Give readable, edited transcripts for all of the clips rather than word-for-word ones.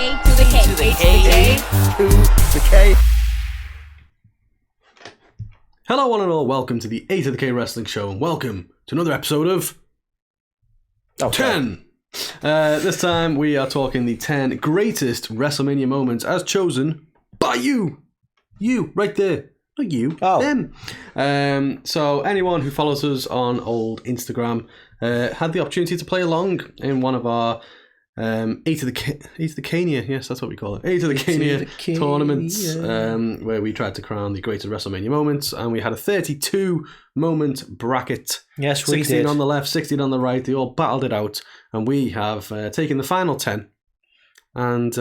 A to the K. A to the K. A to the K. Hello, one and all. Welcome to the A2theK Wrestling Show, and welcome to another episode of 10. This time we are talking the 10 greatest WrestleMania moments as chosen by you. You, right there. Not you, them. So anyone who follows us on old Instagram had the opportunity to play along in one of our A2theK, yes, that's what we call it. A2theK tournaments, where we tried to crown the greatest WrestleMania moments, and we had a 32 moment bracket. Yes, we 16 did. on the left, 16 on the right. They all battled it out, and we have taken the final 10. And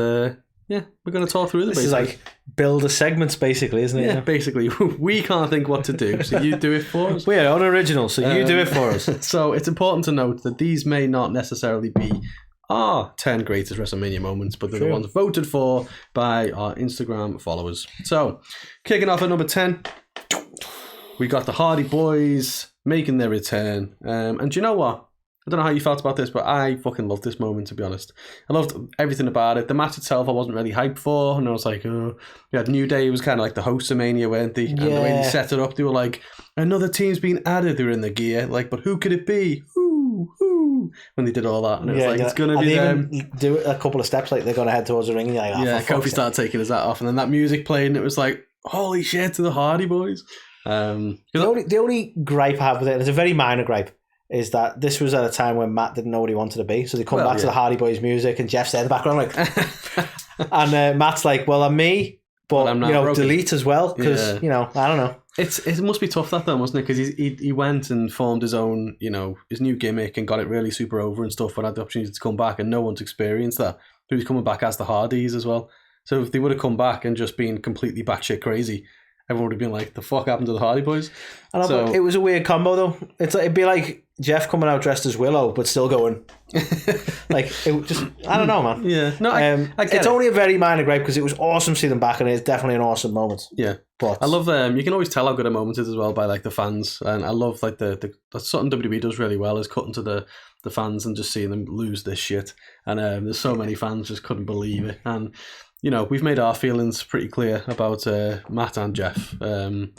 yeah, we're going to talk through them. This is like build a segments, basically, isn't it? Yeah, basically. We can't think what to do, so you do it for us. We are unoriginal, so you do it for us. So it's important to note that these may not necessarily be our 10 greatest WrestleMania moments, but they're the ones voted for by our Instagram followers. So, kicking off at number 10, we got the Hardy Boys making their return. And do you know what? I don't know how you felt about this, but I fucking loved this moment, to be honest. I loved everything about it. The match itself I wasn't really hyped for, and I was like, oh. Yeah, New Day was kind of like the host of Mania, weren't they? And the way they set it up, they were like, another team's been added, they were in the gear. Like, but who could it be? Who? When they did all that. And it was like, it's going to be them. Even do a couple of steps, like they're going to head towards the ring, and you're like, oh, yeah, Kofi started taking his hat off, and then that music played, and it was like, holy shit, to the Hardy Boys. The only gripe I have with it, and it's a very minor gripe, is that this was at a time when Matt didn't know what he wanted to be. So they come back to the Hardy Boys music, and Jeff's there in the background, like, and Matt's like, well, I'm me, but I'm not broken. Delete as well, because, I don't know. It must be tough that though, wasn't it? Because he went and formed his own, his new gimmick and got it really super over and stuff, but had the opportunity to come back, and no one's experienced that. He was coming back as the Hardys as well. So if they would have come back and just been completely batshit crazy, everyone would have been like, the fuck happened to the Hardy Boys? It was a weird combo though. It'd be like Jeff coming out dressed as Willow, but still going. Like, it just, I don't know, man. Yeah. No, I get it's only a very minor gripe, because it was awesome to see them back, and it's definitely an awesome moment. Yeah. But I love you can always tell how good a moment is as well by like the fans, and I love like that's something WWE does really well, is cutting to the fans and just seeing them lose this shit. And there's so many fans just couldn't believe it. And we've made our feelings pretty clear about Matt and Jeff, over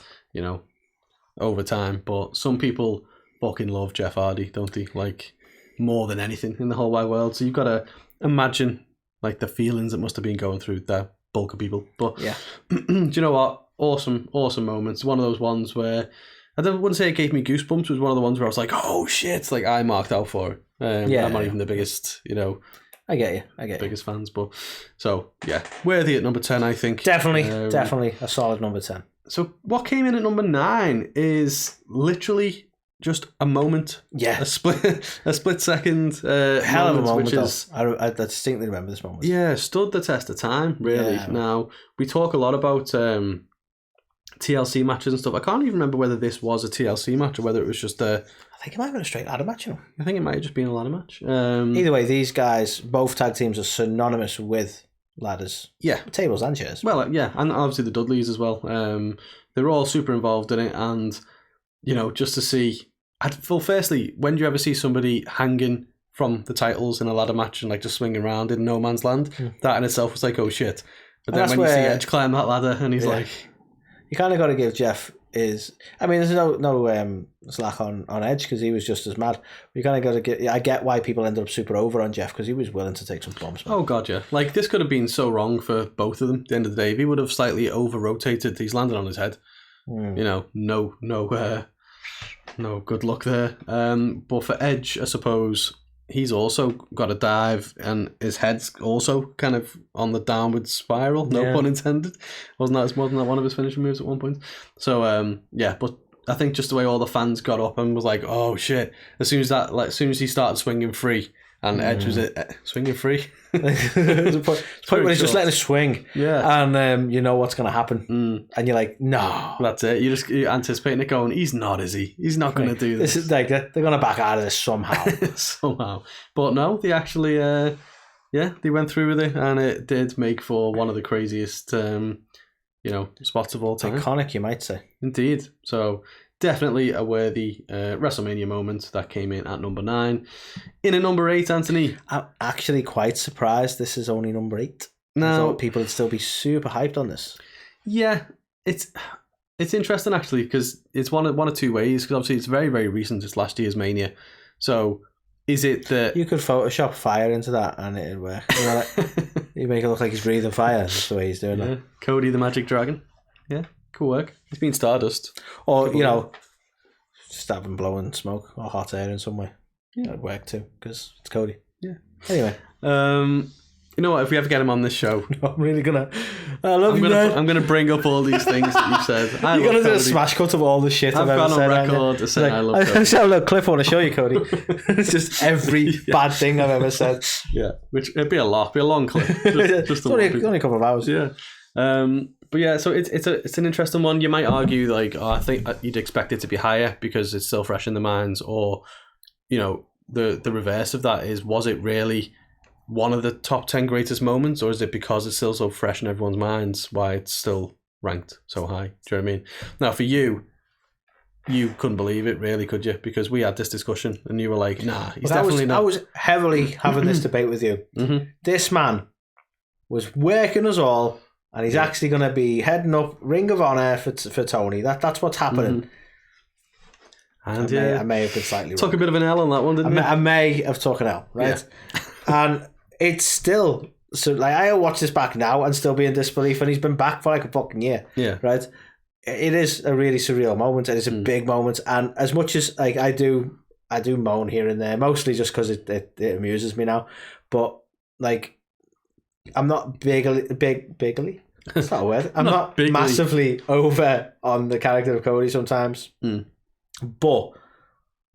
time. But some people fucking love Jeff Hardy, don't they? Like, more than anything in the whole wide world. So you've got to imagine like the feelings that must have been going through that bulk of people. But yeah, do you know what? Awesome moments. One of those ones where I wouldn't say it gave me goosebumps. It was one of the ones where I was like, oh shit, like I marked out for it. I'm not even the biggest, I get you. Biggest fans, but so yeah, worthy at number 10, I think. Definitely a solid number 10. So what came in at number 9 is literally just a moment. Yeah, a split second. Hell of a moment. Which is, I distinctly remember this moment. Yeah, stood the test of time. Really. Yeah. Now we talk a lot about TLC matches and stuff. I can't even remember whether this was a TLC match or whether it was just a. I think it might have been a straight ladder match. I think it might have just been a ladder match. Either way, these guys, both tag teams, are synonymous with ladders. Yeah, tables and chairs. Well, yeah, and obviously the Dudleys as well. They're all super involved in it, and just to see. Well, firstly, when do you ever see somebody hanging from the titles in a ladder match and like just swinging around in no man's land? That in itself was like, oh shit. But then when you see Edge climb that ladder and he's like, you kind of got to give Jeff there's no slack on Edge, because he was just as mad. You kind of got to get. I get why people ended up super over on Jeff, because he was willing to take some bumps. Man. Oh god, yeah. Like, this could have been so wrong for both of them. At the end of the day, if he would have slightly over rotated, he's landed on his head. No good luck there. But for Edge, I suppose he's also got a dive, and his head's also kind of on the downward spiral. No pun intended. Wasn't that one of his finishing moves at one point? So but I think just the way all the fans got up and was like, oh shit! As soon as he started swinging free, and Edge was swinging free. There's a point where he's just letting it swing, and you know what's going to happen, and you're like, no, that's it. You're anticipating it going. He's not, is he? He's not going to do this. This is like they're going to back out of this somehow. But no, they actually, they went through with it, and it did make for one of the craziest, spots of all time. Iconic, you might say. Indeed. So definitely a worthy WrestleMania moment that came in at number 9. In at number 8, Anthony. I'm actually quite surprised this is only number 8. Now, I thought people would still be super hyped on this. Yeah, it's interesting actually because it's one of two ways. Because obviously it's very, very recent. It's last year's Mania. So is it that you could Photoshop fire into that and it'd work? You know, like, you make it look like he's breathing fire. That's the way he's doing it. Cody the Magic Dragon. Yeah, cool work. He's been Stardust. Or you know, just have him blowing smoke or hot air in some way. Yeah, that'd work too because it's Cody. Yeah. Anyway, you know what? If we ever get him on this show, I'm really gonna. I love you, man. I'm gonna bring up all these things that you've said. You're gonna do a smash cut of all the shit I've ever said. I've gone on record to say I love Cody. I have a little clip I want to show you, Cody. It's just every bad thing I've ever said. Yeah, which it'd be a lot, be a long clip. Just only a couple of hours. Yeah. But yeah, so it's an interesting one. You might argue like, oh, I think you'd expect it to be higher because it's still fresh in the minds, or you know, the reverse of that is, was it really one of the top 10 greatest moments, or is it because it's still so fresh in everyone's minds why it's still ranked so high? Do you know what I mean? Now for you couldn't believe it, really, could you? Because we had this discussion and you were like, nah, he's definitely not. I was heavily having this debate with you. Mm-hmm. This man was working us all, and he's actually going to be heading up Ring of Honor for Tony. That's what's happening. And I may have been slightly took wrong. a bit of an L on that one, didn't you? I may have taken an L, right? Yeah. And it's still, so like, I'll watch this back now and still be in disbelief, and he's been back for like a fucking year. Yeah. Right? It is a really surreal moment. It is a big moment, and as much as like I do moan here and there, mostly just because it amuses me now. But like, I'm not bigly. That's not a word. I'm not massively over on the character of Cody sometimes, but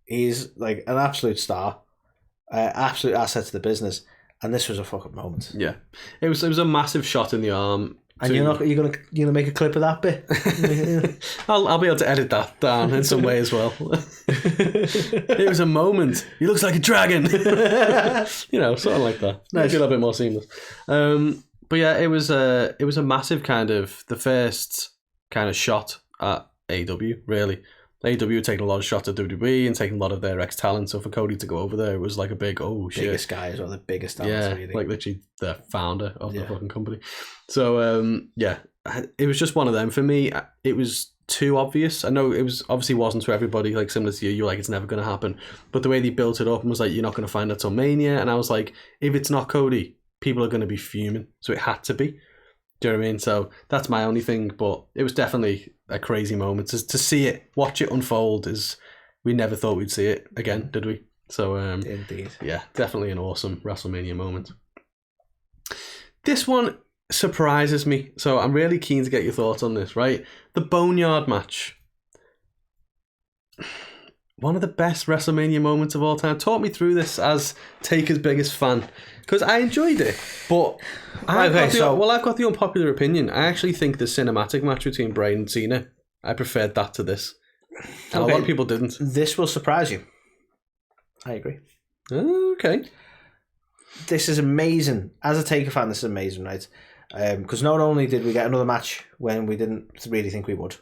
he's like an absolute star, absolute asset to the business, and this was a fucking moment. Yeah, it was a massive shot in the arm. And you're gonna make a clip of that bit? I'll be able to edit that down in some way as well. It was a moment. He looks like a dragon. You know, something like that. Nice. Maybe a little bit more seamless. But yeah, it was a massive kind of the first kind of shot at AEW, really. AEW taking a lot of shots at WWE and taking a lot of their ex-talent. So for Cody to go over there, it was like a big, oh shit. Biggest guy as well, the biggest talent. Yeah, really. Like literally the founder of the fucking company. So yeah, it was just one of them. For me, it was too obvious. I know it was obviously wasn't for everybody, like similar to you. You're like, it's never going to happen. But the way they built it up and was like, you're not going to find that till Mania. And I was like, if it's not Cody, people are going to be fuming. So it had to be. Do you know what I mean? So that's my only thing, but it was definitely a crazy moment. To see it, watch it unfold, is we never thought we'd see it again, did we? So indeed. Yeah, definitely an awesome WrestleMania moment. This one surprises me, so I'm really keen to get your thoughts on this, right? The Boneyard Match. One of the best WrestleMania moments of all time. Talk me through this as Taker's biggest fan. Because I enjoyed it, but I've got the unpopular opinion. I actually think the cinematic match between Bryan and Cena, I preferred that to this. And a lot of people didn't. This will surprise you. I agree. Okay. This is amazing. As a Taker fan, this is amazing, right? Because not only did we get another match when we didn't really think we would,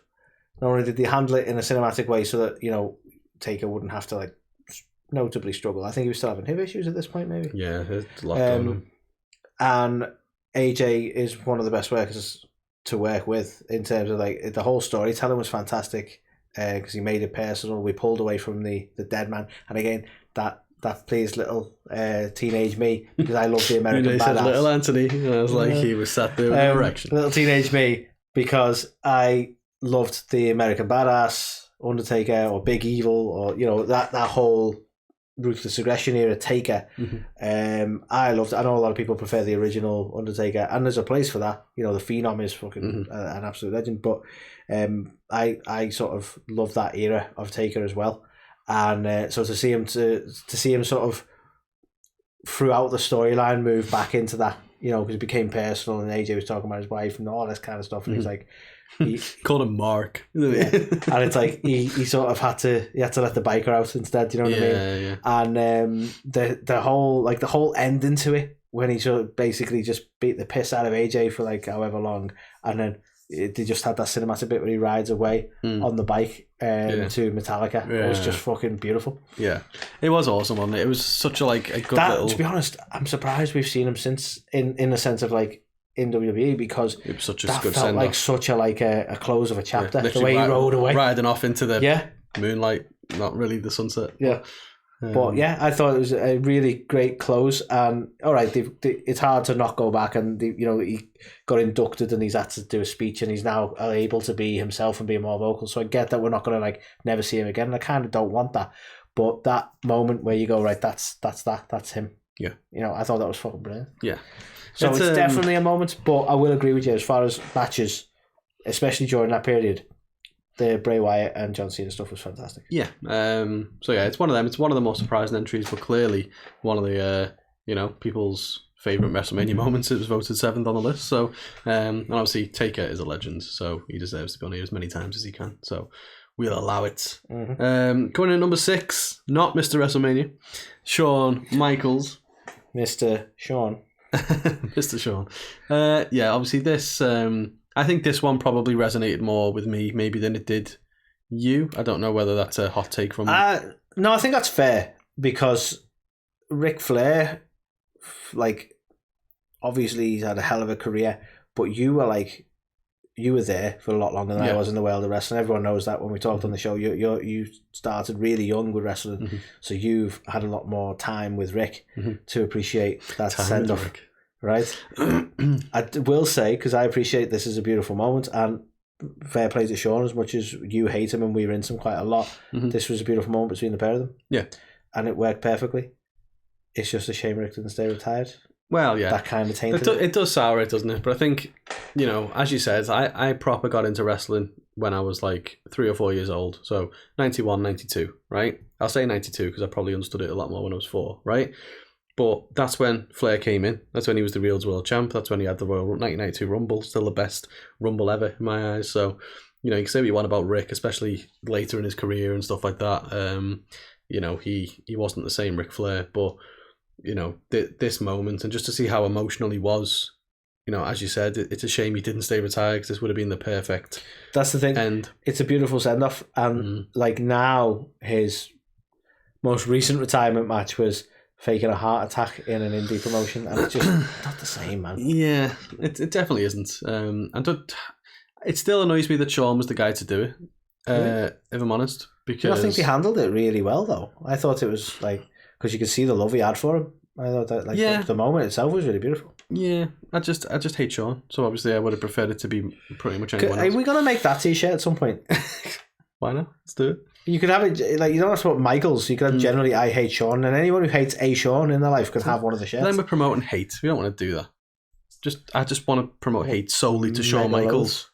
not only did they handle it in a cinematic way so that, you know, Taker wouldn't have to like notably struggle. I think he was still having hip issues at this point, maybe. Yeah, there's a lot going on. And AJ is one of the best workers to work with in terms of like the whole storytelling was fantastic because he made it personal. We pulled away from the dead man, and again that pleased little teenage me because I love the American Badass. Little Anthony, I was like he was sat there with an erection. Little teenage me because I loved the American Badass. Undertaker or Big Evil or you know that whole Ruthless Aggression era Taker. I loved it. I know a lot of people prefer the original Undertaker, and there's a place for that. You know, the Phenom is fucking an absolute legend, but I sort of love that era of Taker as well, and so to see him sort of throughout the storyline move back into that, you know, because it became personal, and AJ was talking about his wife and all this kind of stuff, and he's like. He called him Mark, yeah. And it's like he sort of had to let the biker out instead. You know what I mean? Yeah. And the whole ending to it when he sort of basically just beat the piss out of AJ for like however long, and then they just had that cinematic bit where he rides away on the bike to Metallica. It was just fucking beautiful. Yeah, it was awesome, wasn't it? It was such a good little... To be honest, I'm surprised we've seen him since in the sense of like in WWE, because it was such a that good felt like such a close of a chapter. The way he rode away, riding off into the moonlight, not really the sunset. Yeah. But yeah, I thought it was a really great close, and all right, it's hard to not go back, and he got inducted and he's had to do a speech, and he's now able to be himself and be more vocal. So I get that we're not going to like never see him again, and I kind of don't want that. But that moment where you go, right, that's him. Yeah, I thought that was fucking brilliant. Yeah, so it's definitely a moment. But I will agree with you as far as matches, especially during that period. The Bray Wyatt and John Cena stuff was fantastic. Yeah. So yeah, it's one of them. It's one of the most surprising entries, but clearly one of the people's favourite WrestleMania moments. It was voted 7th on the list. So and obviously Taker is a legend, so he deserves to be on here as many times as he can. So we'll allow it. Mm-hmm. Going in at number 6, not Mr. WrestleMania, Shawn Michaels. Mr. Shawn. Mr. Shawn. Yeah, obviously this. I think this one probably resonated more with me maybe than it did you. I don't know whether that's a hot take from... No, I think that's fair, because Ric Flair, like, obviously he's had a hell of a career, but you were there for a lot longer than I was in the world of wrestling. Everyone knows that when we talked on the show. You started really young with wrestling, so you've had a lot more time with Rick to appreciate that send-off. Right, I will say, because I appreciate this is a beautiful moment, and fair play to Shawn, as much as you hate him and we rinse him quite a lot, this was a beautiful moment between the pair of them. Yeah, and it worked perfectly. It's just a shame Rick didn't stay retired. Well, yeah, that kind of tainted it does sour it, doesn't it? But I think, as you said, I proper got into wrestling when I was like 3 or 4 years old. So 91, 92, right? I'll say 92 because I probably understood it a lot more when I was 4, right? But that's when Flair came in. That's when he was the Real World Champ. That's when he had the Royal 1992 Rumble, still the best Rumble ever in my eyes. So, you can say what you want about Rick, especially later in his career and stuff like that. He wasn't the same Ric Flair, but this moment, and just to see how emotional he was, as you said, it's a shame he didn't stay retired, because this would have been the perfect. That's the thing. And it's a beautiful send off, and like now his most recent retirement match was faking a heart attack in an indie promotion, and it's just not the same, man. Yeah, it definitely isn't. It still annoys me that Shawn was the guy to do it. If I'm honest, because I think they handled it really well, though. I thought it was like, because you could see the love he had for him. I thought that the moment itself was really beautiful. Yeah, I just hate Shawn. So obviously I would have preferred it to be pretty much anyone else. Are we gonna make that T-shirt at some point? Why not? Let's do it. You could have it, like, you don't have to put Michaels. You could have generally I hate Shawn, and anyone who hates a Shawn in their life could have one of the shirts. Then we're promoting hate. We don't want to do that. I just want to promote hate solely to Shawn Michaels.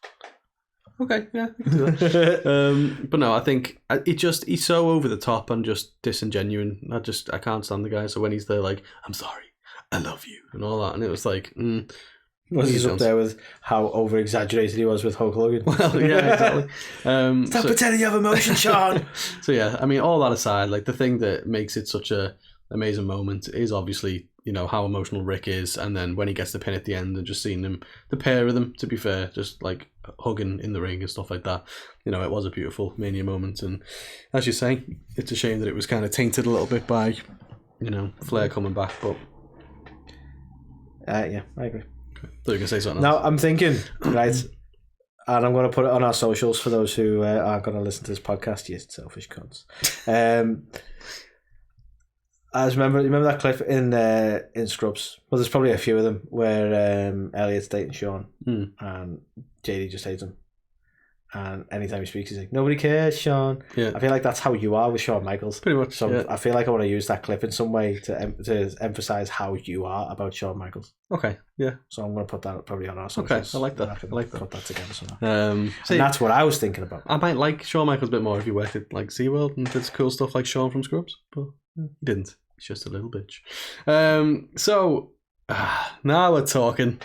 Okay, yeah, we can do that. But no, I think he's so over the top and just disingenuous. I can't stand the guy. So when he's there, like, I'm sorry, I love you, and all that, and it was like, he's up there with how over exaggerated he was with Hulk Hogan. Well, yeah, exactly. Stop pretending you have emotion, Shawn. So yeah, I mean, all that aside, like, the thing that makes it such a amazing moment is obviously, how emotional Rick is, and then when he gets the pin at the end, and just seeing them, the pair of them, to be fair, just like hugging in the ring and stuff like that. It was a beautiful Mania moment, and as you say, it's a shame that it was kind of tainted a little bit by, Flair coming back. But yeah, I agree. I thought you were going to say something else. No, I'm thinking, right, and I'm going to put it on our socials for those who aren't going to listen to this podcast. You selfish cunts. Remember that clip in Scrubs? Well, there's probably a few of them where Elliot's dating Shawn and JD just hates him. And anytime he speaks, he's like, nobody cares, Shawn. Yeah. I feel like that's how you are with Shawn Michaels. Pretty much. So yeah. I feel like I want to use that clip in some way to emphasize how you are about Shawn Michaels. Okay, yeah. So I'm going to put that probably on our socials. Okay, I like that. I like that. Put that together somehow. And that's what I was thinking about. I might like Shawn Michaels a bit more if he worked at like SeaWorld and did cool stuff like Shawn from Scrubs, but he didn't. He's just a little bitch. So now we're talking.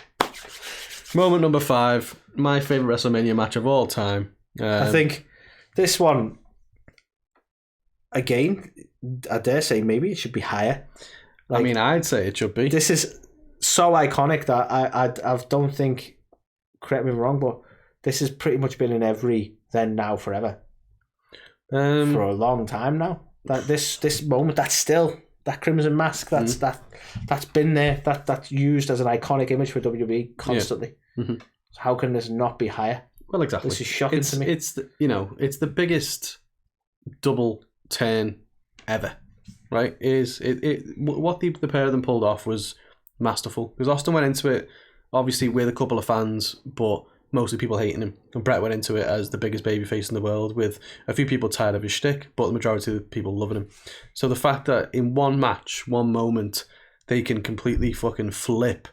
Moment number 5, my favourite WrestleMania match of all time. I think this one, again, I dare say maybe it should be higher. Like, I mean, I'd say it should be. This is so iconic that I don't think, correct me if I'm wrong, but this has pretty much been in every then, now, forever for a long time now. That this moment, that's still that crimson mask. That's been there. That's used as an iconic image for WWE constantly. Yeah. Mm-hmm. So how can this not be higher? Well, exactly. This is shocking to me. It's it's the biggest double turn ever, right? What the pair of them pulled off was masterful, because Austin went into it obviously with a couple of fans, but mostly people hating him, and Bret went into it as the biggest babyface in the world with a few people tired of his shtick, but the majority of the people loving him. So the fact that in one match, one moment, they can completely fucking flip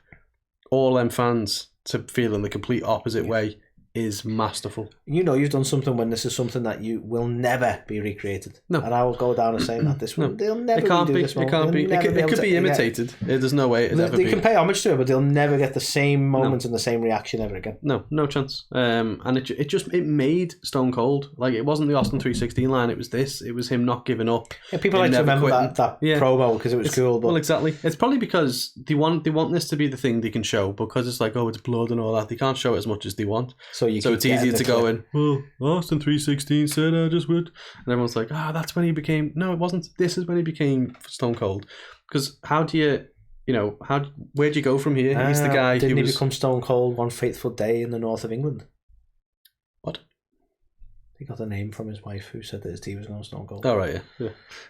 all them fans to feeling the complete opposite way is masterful. You've done something when this is something that you will never be recreated. No. And I will go down and saying that this one, they'll never redo this one. It can't be. It could be imitated. There's no way they can pay homage to it, but they'll never get the same moments and the same reaction ever again. No chance. And it made Stone Cold. Like, it wasn't the Austin 316 line, it was this. It was him not giving up. Yeah, people like to remember that promo because it was cool. But... Well, exactly. It's probably because they want this to be the thing they can show, because it's like, oh, it's blood and all that. They can't show it as much as they want. So it's easier to go in, well, Austin 316 said I just would. And everyone's like, that's when he became... No, it wasn't. This is when he became Stone Cold. Because how do you... where'd you go from here? He's the guy Didn't he become Stone Cold one fateful day in the north of England? What? He got the name from his wife, who said that his team was going Stone Cold. Oh, right, yeah.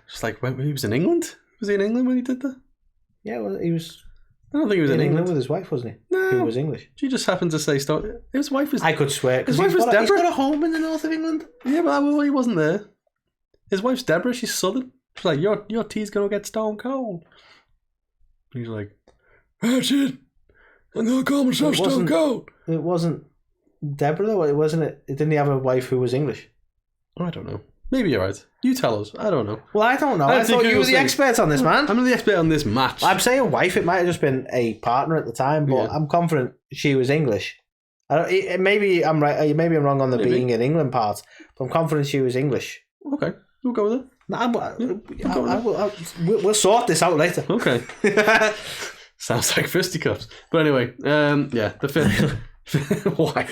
Just like, when he was in England? Was he in England when he did that? Yeah, well, he was... I don't think he was in England with his wife, wasn't he? No. Who was English. She just happened to say Stone... His wife was... I could swear. His wife was Deborah. He's got a home in the north of England. Yeah, but he wasn't there. His wife's Deborah. She's southern. She's like, your tea's going to get Stone Cold. And he's like, that's it. I'm going to call myself Stone Cold. It wasn't Deborah, though. It wasn't it. Didn't he have a wife who was English? I don't know. Maybe you're right. You tell us. I don't know. Well, I don't know. I thought you were the expert on this, man. I'm the expert on this match. I'm saying wife. It might have just been a partner at the time, but I'm confident she was English. Maybe I'm right. Maybe I'm wrong on the being in England part, but I'm confident she was English. Okay, we'll go with it. We'll sort this out later. Okay. Sounds like fisticuffs. But anyway, the fifth... Why?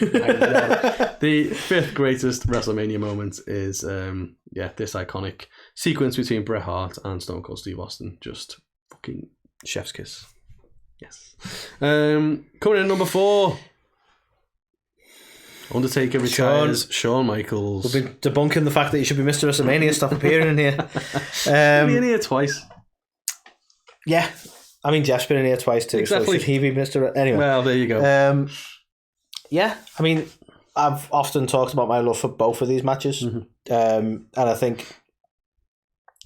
The fifth greatest WrestleMania moment is this iconic sequence between Bret Hart and Stone Cold Steve Austin. Just fucking chef's kiss. Yes. Coming in at number 4, Undertaker retires Shawn Michaels. We've been debunking the fact that you should be Mr. WrestleMania. Stop appearing in here. Been in here twice. Yeah, I mean Jeff's been in here twice too. Exactly. So should he be Mr. Anyway? Well, there you go. Yeah, I mean, I've often talked about my love for both of these matches, and I think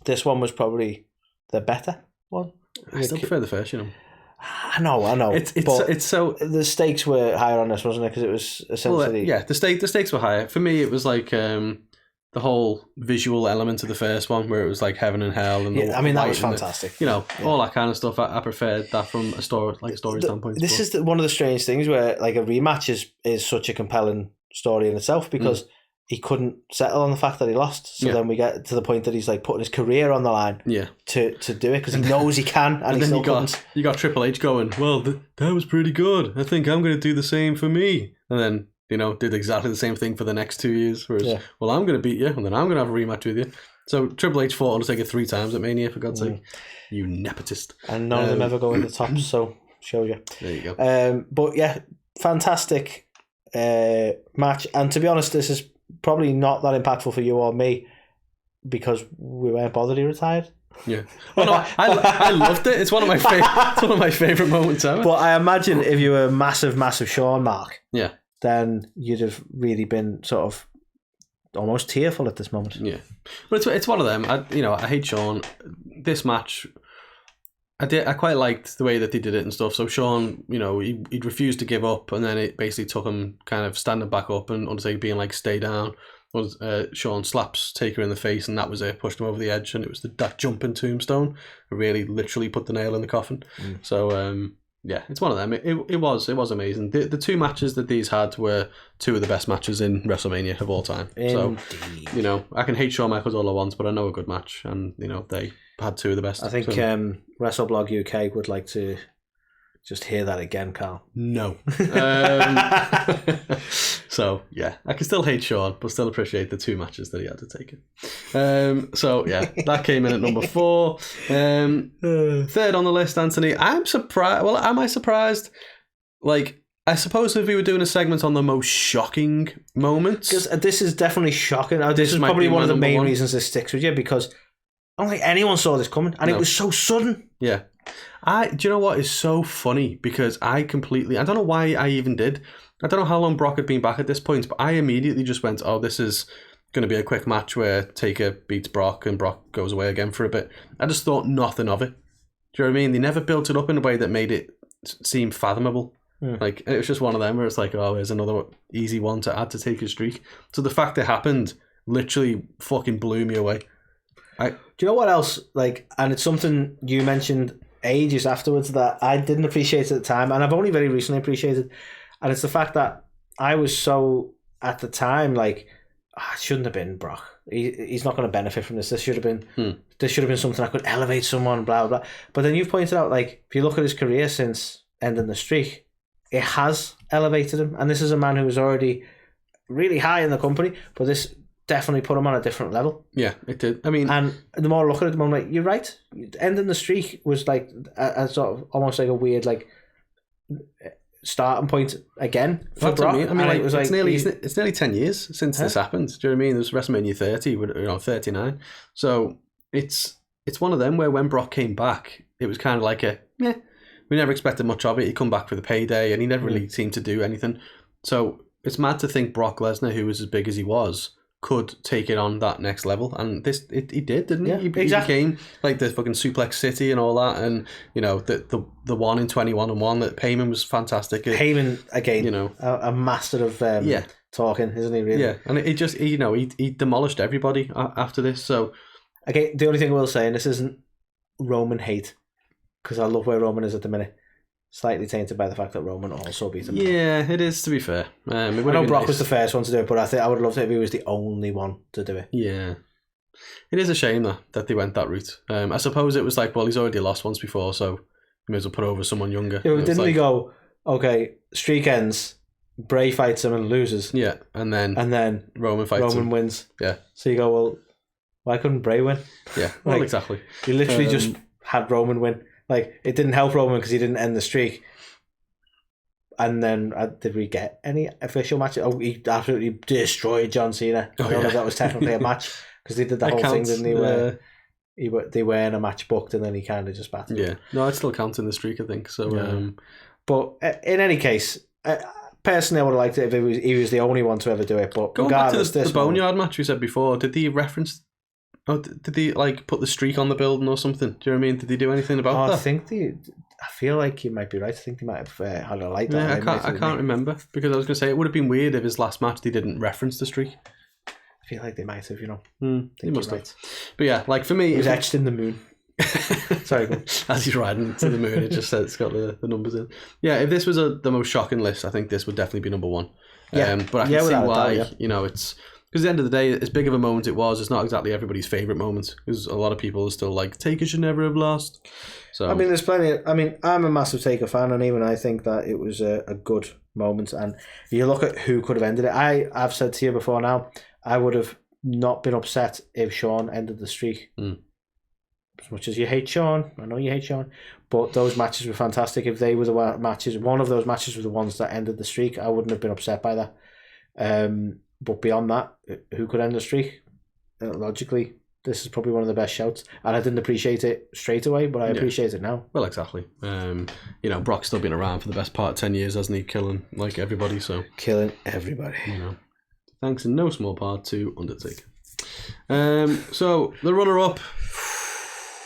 this one was probably the better one. I still prefer the first, I know. It's so the stakes were higher on this, wasn't it? Because it was essentially the stakes were higher for me. It was like the whole visual element of the first one, where it was like heaven and hell, and that was fantastic. All that kind of stuff. I preferred that from a story standpoint. This is one of the strange things where like a rematch is such a compelling story in itself, because he couldn't settle on the fact that he lost. So then we get to the point that he's like putting his career on the line to do it, because he knows he can, and he still couldn't. You got Triple H going, well, that was pretty good. I think I'm going to do the same for me. And then, did exactly the same thing for the next 2 years. Whereas, well, I'm going to beat you, and then I'm going to have a rematch with you. So Triple H fought Undertaker 3 times at Mania, for God's sake. You nepotist. And none of them ever go in the top, so show you. There you go. But yeah, fantastic match. And to be honest, this is probably not that impactful for you or me, because we weren't bothered he retired. Yeah. Oh, no, I loved it. It's one of my favorite moments ever. But I imagine if you were a massive Shawn mark, then you'd have really been sort of almost tearful at this moment. Yeah, but it's one of them. I hate Shawn. This match, I quite liked the way that they did it and stuff. So Shawn, he'd refused to give up, and then it basically took him kind of standing back up, and Undertaker being like, "Stay down." Shawn slaps Taker in the face, and that was it. Pushed him over the edge, and it was that jumping tombstone. It really, literally put the nail in the coffin. So it's one of them. It was amazing. The 2 matches that these had were 2 of the best matches in WrestleMania of all time. Indeed. So I can hate Shawn Michaels all I want, but I know a good match, and they had 2 of the best. I think WrestleBlog UK would like to just hear that again, Carl. No. So yeah, I can still hate Shawn, but still appreciate the 2 matches that he had to take it. So yeah, that came in at number 4. Third on the list, Anthony. I'm surprised. Well, am I surprised? Like, I suppose if we were doing a segment on the most shocking moments, because this is definitely shocking. This is probably one of the main reasons this sticks with you, because I don't think anyone saw this coming, and it was so sudden. Yeah. Do you know what is so funny? Because I don't know why I even did. I don't know how long Brock had been back at this point, but I immediately just went, oh, this is going to be a quick match where Taker beats Brock and Brock goes away again for a bit. I just thought nothing of it. Do you know what I mean? They never built it up in a way that made it seem fathomable. Like, it was just one of them where it's like, oh, here's another easy one to add to Taker's streak. So the fact it happened literally fucking blew me away. Do you know what else? Like, and it's something you mentioned ages afterwards that I didn't appreciate at the time, and I've only very recently appreciated, and it's the fact that I was so, at the time, like, it shouldn't have been Brock. He's not going to benefit from this. This should have been something that could elevate someone, blah, blah, blah. But then you've pointed out, like, if you look at his career since ending the streak, it has elevated him, and this is a man who was already really high in the company, but this definitely put him on a different level. Yeah, it did. I mean, and the more I look at it, I'm like, you're right. Ending the streak was like a sort of almost like a weird like starting point again for Brock. I mean, like, it was it's nearly 10 years since this happened. Do you know what I mean? It was WrestleMania 30, 39. So it's one of them where when Brock came back, it was kind of like we never expected much of it. He'd come back for the payday, and he never really seemed to do anything. So it's mad to think Brock Lesnar, who was as big as he was, could take it on that next level, and he did, didn't he? Yeah, he became like the fucking Suplex City and all that, and the 1 in 21-1 that Heyman was fantastic. Heyman again, a master of talking, isn't he? Really? Yeah, and he demolished everybody after this. So again, the only thing I will say, and this isn't Roman hate, because I love where Roman is at the minute. Slightly tainted by the fact that Roman also beat him. Yeah, it is, to be fair. I know Brock was the first one to do it, but I think I would love it if he was the only one to do it. Yeah. It is a shame that they went that route. I suppose it was like, well, he's already lost once before, so you may as well put over someone younger. Yeah, but didn't he go, okay, streak ends, Bray fights him and loses. Yeah, and then Roman fights him. Roman wins. Yeah. So you go, well, why couldn't Bray win? Yeah, well, exactly. He literally just had Roman win. Like, it didn't help Roman because he didn't end the streak. And then, did we get any official match? Oh, he absolutely destroyed John Cena. I don't know if that was technically a match, because they did the whole thing, didn't they? Where they were in a match booked, and then he kind of just battered. Yeah, no, I'd still count in the streak, I think. So, yeah. But in any case, personally, I would have liked it if he was the only one to ever do it. But going back to the Boneyard match we said before, did they reference? Oh, did they like put the streak on the building or something? Do you know what I mean? Did they do anything about that? I feel like you might be right. I think they might have had a light. Yeah, I can't remember, because I was going to say it would have been weird if his last match they didn't reference the streak. I feel like they might have, They must have. Right. But yeah, like for me, it was etched in the moon. Sorry, go on. As he's riding to the moon, it just says it's got the numbers in. Yeah, if this was the most shocking list, I think this would definitely be number one. Yeah, but I can see why. It's. Because at the end of the day, as big of a moment it was, it's not exactly everybody's favourite moment. Because a lot of people are still like, Taker should never have lost. So I mean, there's plenty. I'm a massive Taker fan, and even I think that it was a good moment. And if you look at who could have ended it, I've said to you before now, I would have not been upset if Shawn ended the streak. As much as you hate Shawn, I know you hate Shawn, but those matches were fantastic. If they were the matches, one of those matches were the ones that ended the streak, I wouldn't have been upset by that. But beyond that, who could end the streak? Logically, this is probably one of the best shouts. And I didn't appreciate it straight away, but I appreciate it now. Well, exactly. Brock's still been around for the best part of 10 years, hasn't he? Killing like everybody. So killing everybody. Thanks in no small part to Undertaker. So the runner-up.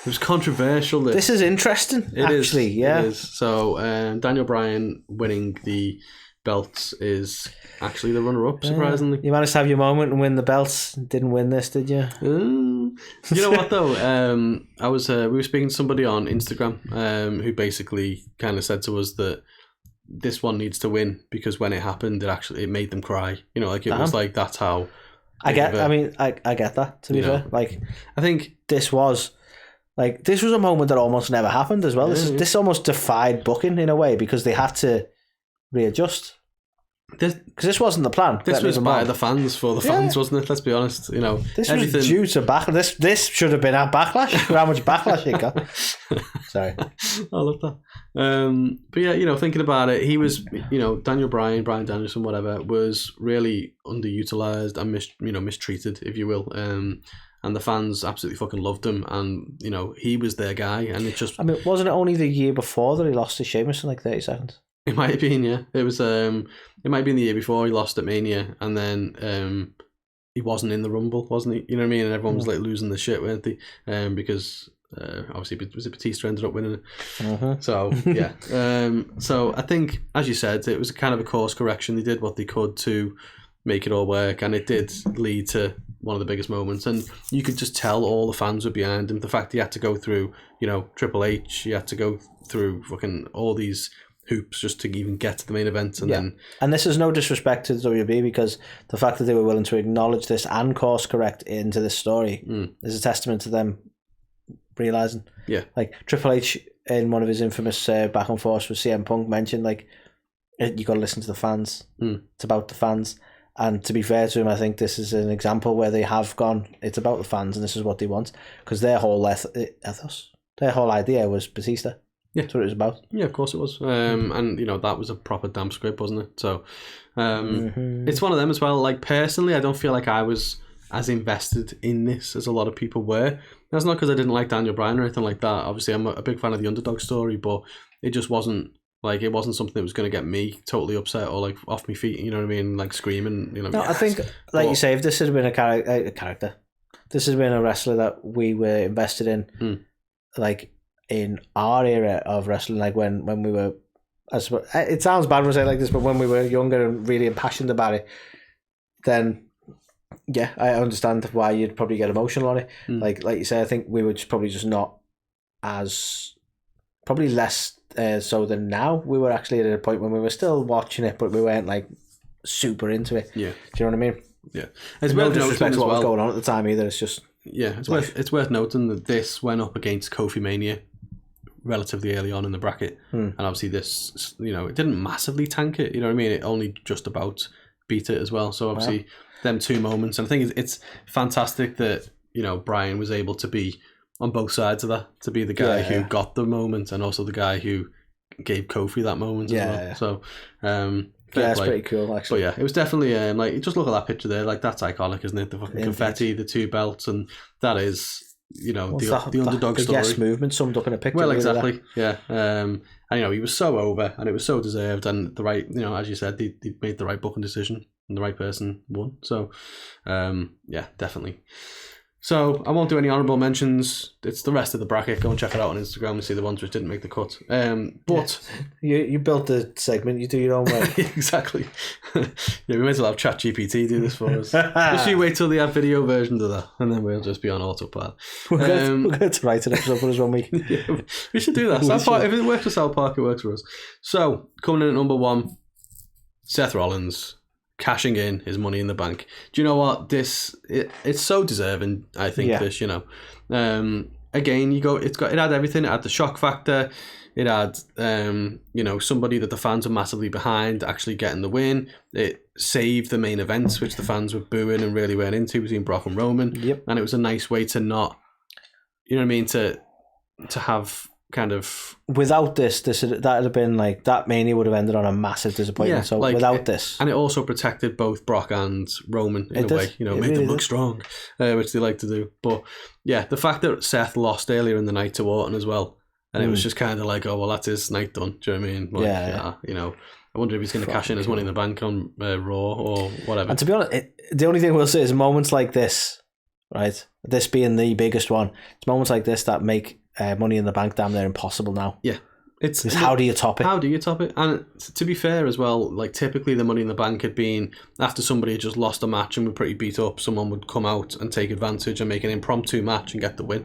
It was controversial. This is interesting. It is. So Daniel Bryan winning the belts is actually the runner-up, surprisingly. You managed to have your moment and win the belts. Didn't win this, did you? You know what though? We were speaking to somebody on Instagram who basically kind of said to us that this one needs to win because when it happened, it made them cry. It was like that's how. I get that. To be fair, like I think this was a moment that almost never happened as well. This almost defied booking in a way because they had to readjust. this wasn't the plan. This was by the fans for the fans, wasn't it? Let's be honest. You know, this was due to backlash. This should have been at Backlash. How much backlash it got? Sorry, I love that. But yeah, you know, thinking about it, he was, you know, Bryan Danielson, whatever, was really underutilized and mistreated, if you will. And the fans absolutely fucking loved him, and you know, he was their guy. And it just, I mean, wasn't it only the year before that he lost to Sheamus in like 30 seconds? It might have been, yeah. It was. It might have been the year before he lost at Mania, and then he wasn't in the Rumble, wasn't he? You know what I mean? And everyone was like losing the shit, weren't they? Because obviously, was it Batista ended up winning it? So yeah. So I think, as you said, it was kind of a course correction. They did what they could to make it all work, and it did lead to one of the biggest moments. And you could just tell all the fans were behind him. The fact he had to go through, you know, Triple H, he had to go through fucking all these hoops just to even get to the main event. And and this is no disrespect to the WB, because the fact that they were willing to acknowledge this and course correct into this story is a testament to them realizing. Yeah, like Triple H in one of his infamous back and forth with CM Punk mentioned, like, you got to listen to the fans. It's about the fans. And to be fair to him, I think this is an example where they have gone, it's about the fans and this is what they want, because their whole ethos, their whole idea was Batista. Yeah, that's what it was about. Yeah, of course it was. And, you know, that was a proper damn script, wasn't it? So it's one of them as well. Like, personally, I don't feel like I was as invested in this as a lot of people were. That's not because I didn't like Daniel Bryan or anything like that. Obviously, I'm a big fan of the underdog story, but it just wasn't, like, it wasn't something that was going to get me totally upset or, like, off my feet, you know what I mean? Like, screaming, you know. No, yes. I think, like you say, if this had been a character, this has been a wrestler that we were invested in, like, in our era of wrestling, like when we were, it sounds bad when I say it like this, but when we were younger and really impassioned about it, then yeah, I understand why you'd probably get emotional on it. Like you say, I think we were probably just not as, probably less so than now. We were actually at a point when we were still watching it, but we weren't like super into it. Yeah, do you know what I mean? Yeah, it's no disrespect to what was going on at the time either. It's just it's worth noting that this went up against Kofi Mania relatively early on in the bracket, and obviously this, you know, it didn't massively tank it, you know what I mean, it only just about beat it as well. So obviously them two moments, and I think it's fantastic that, you know, Bryan was able to be on both sides of that, to be the guy who got the moment and also the guy who gave Kofi that moment as well. So it's pretty cool actually. But yeah, it was definitely like, just look at that picture there, like, that's iconic, isn't it? The fucking confetti, the two belts, and that is, you know, the underdog story. Yes movement summed up in a picture. Well, exactly. Yeah. And, you know, he was so over, and it was so deserved, and the right, you know, as you said, they made the right booking decision, and the right person won. So, yeah, definitely. So I won't do any honourable mentions. It's the rest of the bracket. Go and check it out on Instagram and see the ones which didn't make the cut. But you built the segment. You do your own way. Exactly. Yeah, we might as well have ChatGPT do this for us. Just you wait till they have video versions of that, and then we'll just be on autopilot. We're going to write an episode for us one week. Yeah, we should do that. South Park, if it works for South Park, it works for us. So coming in at number 1, Seth Rollins, cashing in his Money in the Bank. Do you know what? It's so deserving, I think, this, you know. Again, it had everything. It had the shock factor. It had, you know, somebody that the fans are massively behind actually getting the win. It saved the main events, which the fans were booing and really weren't into, between Brock and Roman. Yep. And it was a nice way to not, you know what I mean, to have kind of, without this that'd have been like, that Mania would have ended on a massive disappointment. So like, without this, and it also protected both Brock and Roman in a way, you know, made them look strong, which they like to do. But yeah, the fact that Seth lost earlier in the night to Orton as well, and it was just kind of like, oh well, that's his night done. Do you know what I mean? Like, you know, I wonder if he's going to cash in his Money in the Bank on Raw or whatever. And to be honest, the only thing we'll say is moments like this, right? This being the biggest one, it's moments like this that make Money in the Bank damn near impossible now. Yeah. It's how do you top it? How do you top it? And to be fair as well, like, typically the Money in the Bank had been after somebody had just lost a match and were pretty beat up, someone would come out and take advantage and make an impromptu match and get the win.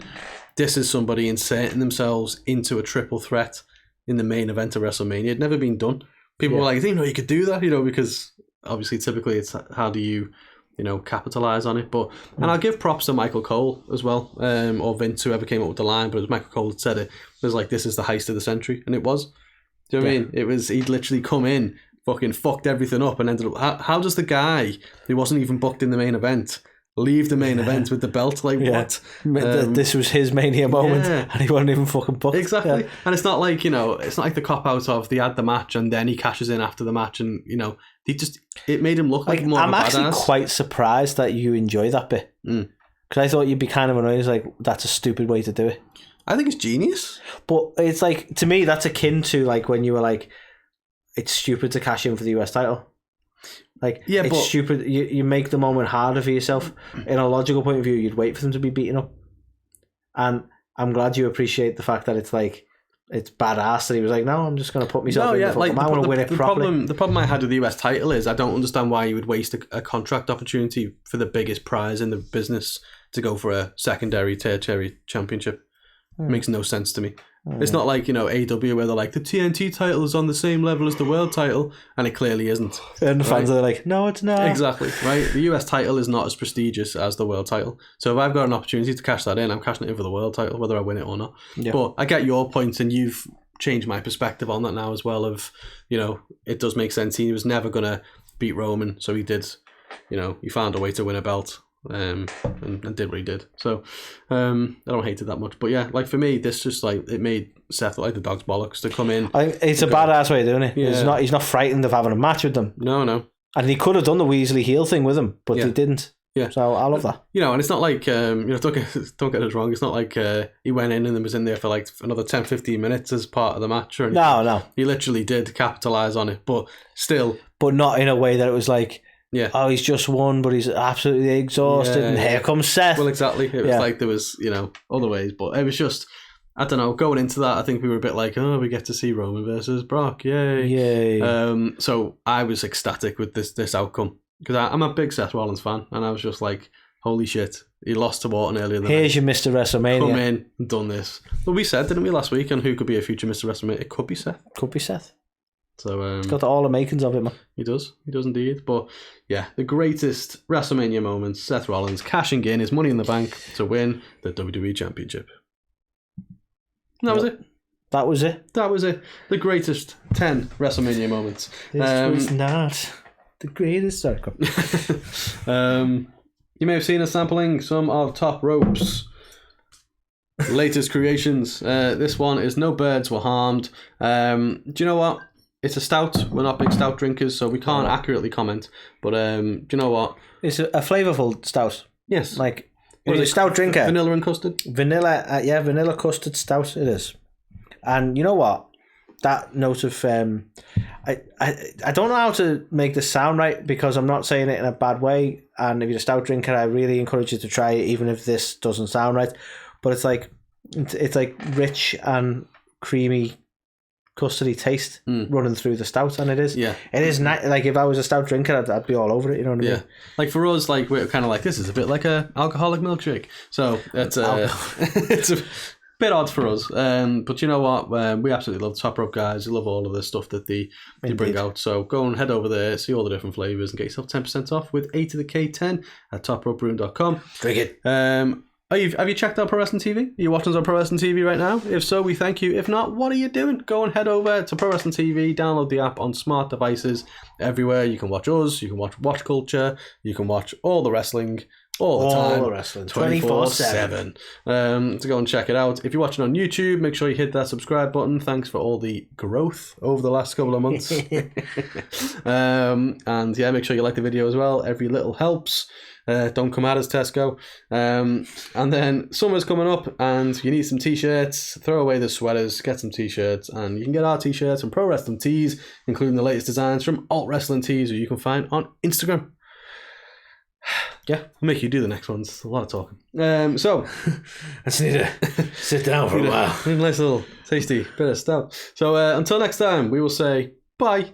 This is somebody inserting themselves into a triple threat in the main event of WrestleMania. It'd never been done. People were like, I didn't know you could do that, you know, because obviously typically it's how do you know, capitalize on it. But and I'll give props to Michael Cole as well, or Vince, whoever came up with the line, but it was Michael Cole that said it. It was like, this is the heist of the century, and it was. Do you know what I mean? It was, he'd literally come in fucking fucked everything up and ended up... How does the guy who wasn't even booked in the main event leave the main event with the belt? Like, what? This was his Mania moment, and he wasn't even fucking booked. Exactly. Yeah. And it's not like, it's not like the cop-out of they had the match and then he cashes in after the match and, it made him look like more of a badass. I'm actually quite surprised that you enjoy that bit. Because I thought you'd be kind of annoyed, like, that's a stupid way to do it. I think it's genius. But it's like, to me, that's akin to, like, when you were like, it's stupid to cash in for the US title. Like, it's stupid. You make the moment harder for yourself. In a logical point of view, you'd wait for them to be beaten up. And I'm glad you appreciate the fact that it's like, it's badass that he was like, no, I'm just going to put myself in the fucking I want to win it properly. The problem I had with the US title is I don't understand why you would waste a contract opportunity for the biggest prize in the business to go for a secondary, tertiary championship. Makes no sense to me. It's not like, AEW where they're like, the TNT title is on the same level as the world title, and it clearly isn't. And the fans are like, no, it's not. Exactly, right? The US title is not as prestigious as the world title. So if I've got an opportunity to cash that in, I'm cashing it in for the world title, whether I win it or not. Yeah. But I get your point, and you've changed my perspective on that now as well of, it does make sense. He was never going to beat Roman, so he did, he found a way to win a belt. And did what he did. So I don't hate it that much. But yeah, like for me, this just like it made Seth look like the dog's bollocks to come in. I think it's a badass way of doing it. Yeah. He's not frightened of having a match with them. No. And he could have done the Weasley heel thing with him, but he didn't. Yeah. So I love that. And it's not like don't get us wrong, it's not like he went in and was in there for like another 10-15 minutes as part of the match or anything. No. He literally did capitalise on it, but still. But not in a way that it was like, oh, he's just won, but he's absolutely exhausted, and here comes Seth. Well, exactly. It was like there was, other ways, but it was just, I don't know, going into that, I think we were a bit like, oh, we get to see Roman versus Brock, yay. So I was ecstatic with this outcome, because I'm a big Seth Rollins fan, and I was just like, holy shit, he lost to Orton earlier than Here's your Mr. WrestleMania. Come in and done this. But we said, didn't we, last week, on who could be a future Mr. WrestleMania? It could be Seth. So he's got all the makings of it, man. He does indeed. But yeah, the greatest WrestleMania moments, Seth Rollins cashing in his Money in the Bank to win the WWE Championship. And that was it. That was it. The greatest 10 WrestleMania moments. This was not the greatest circle. You may have seen us sampling some of Top Rope's latest creations. This one is No Birds Were Harmed. Do you know what? It's a stout. We're not big stout drinkers, so we can't accurately comment. But do you know what? It's a flavourful stout. Yes. Like, what is it? Stout drinker? Vanilla and custard? Vanilla custard stout it is. And you know what? That note of... I don't know how to make this sound right, because I'm not saying it in a bad way. And if you're a stout drinker, I really encourage you to try it, even if this doesn't sound right. But it's like rich and creamy custardy taste running through the stout, and it is nice. Like if I was a stout drinker, I'd be all over it, you know what I mean? Like for us, like we're kind of like, this is a bit like a alcoholic milkshake, so it's it's a bit odd for us, but you know what, we absolutely love Top Rope guys. We love all of the stuff that they bring out, so go and head over there, see all the different flavours, and get yourself 10% off with A2theK 10 at topropebrewing.com. Drink it. Have you checked out Pro Wrestling TV? Are you watching us on Pro Wrestling TV right now? If so, we thank you. If not, what are you doing? Go and head over to Pro Wrestling TV, download the app on smart devices everywhere. You can watch us, you can watch Watch Culture, you can watch all the wrestling all the time. All the wrestling. 24/7. To go and check it out. If you're watching on YouTube, make sure you hit that subscribe button. Thanks for all the growth over the last couple of months. And yeah, make sure you like the video as well. Every little helps. Don't come at us, Tesco. And then summer's coming up and you need some t-shirts. Throw away the sweaters, get some t-shirts, and you can get our t-shirts from Pro Wrestling Tees, including the latest designs from Alt Wrestling Tees, who you can find on Instagram. Yeah, I'll make you do the next ones. It's a lot of talking. So I just need to sit down for a while. Need a nice little tasty bit of stuff. So until next time, we will say bye.